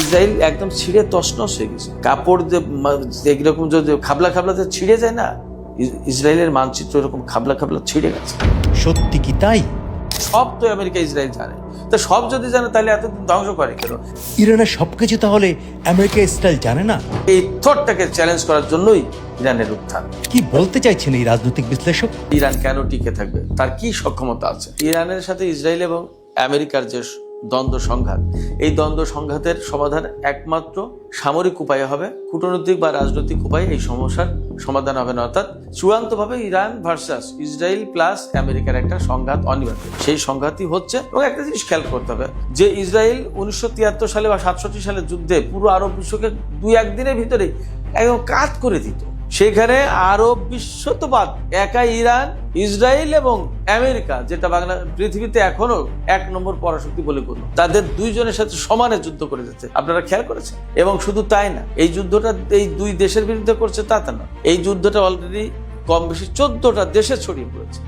Israel একদম ছিঁড়ে তছনছ হয়ে গেছে। কাপড় যে এরকম যদি খাবলা খাবলাতে ছিঁড়ে যায় না, ইসরায়েলের মানচিত্র এরকম খাবলা খাবলা ছিঁড়ে গেছে। সত্যি কি তাই? সব তো আমেরিকা ইসরায়েল জানে, তো সব যদি জানে তাহলে এতদিন ধ্বংস করে কেন? ইরানের সবকিছু তাহলে আমেরিকা স্টাইল জানে না? এই থটটাকে চ্যালেঞ্জ করার জন্যই ইরানের উত্থান। কি বলতে চাইছেন এই রাজনৈতিক বিশ্লেষক? ইরান কেন টিকে থাকবে, তার কি সক্ষমতা আছে? ইরানের সাথে ইসরায়েল এবং আমেরিকার যে দ্বন্দ্ব সংঘাত, এই দ্বন্দ্ব সংঘাতের সমাধান একমাত্র সামরিক উপায়ে হবে, কূটনৈতিক বা রাজনৈতিক উপায়ে এই সমস্যার সমাধান হবে না। অর্থাৎ চূড়ান্তভাবে ইরান ভার্সাস ইসরায়েল প্লাস আমেরিকার একটা সংঘাত অনিবার্য। সেই সংঘাতই হচ্ছে। এবং একটা জিনিস খেয়াল করতে হবে যে ইসরায়েল 1973 সালে বা 67 সালের যুদ্ধে পুরো আরব বিশ্বকে 2-1 দিনের ভিতরে একদম কাত করে দিত। সেখানে আরব বিশ্ব তো বাদ, একা ইরান, ইসরায়েল এবং আমেরিকা, যেটা বাংলা পৃথিবীতে এখনো 1 নম্বর পরাশক্তি বলে গণ্য, তাদের দুইজনের সাথে সমানে যুদ্ধ করে যাচ্ছে। আপনারা খেয়াল করেছেন? এবং শুধু তাই না, এই যুদ্ধটা এই দুই দেশের বিরুদ্ধে করছে তা না, এই যুদ্ধটা অলরেডি কম বেশি 14টা দেশে ছড়িয়ে পড়েছে।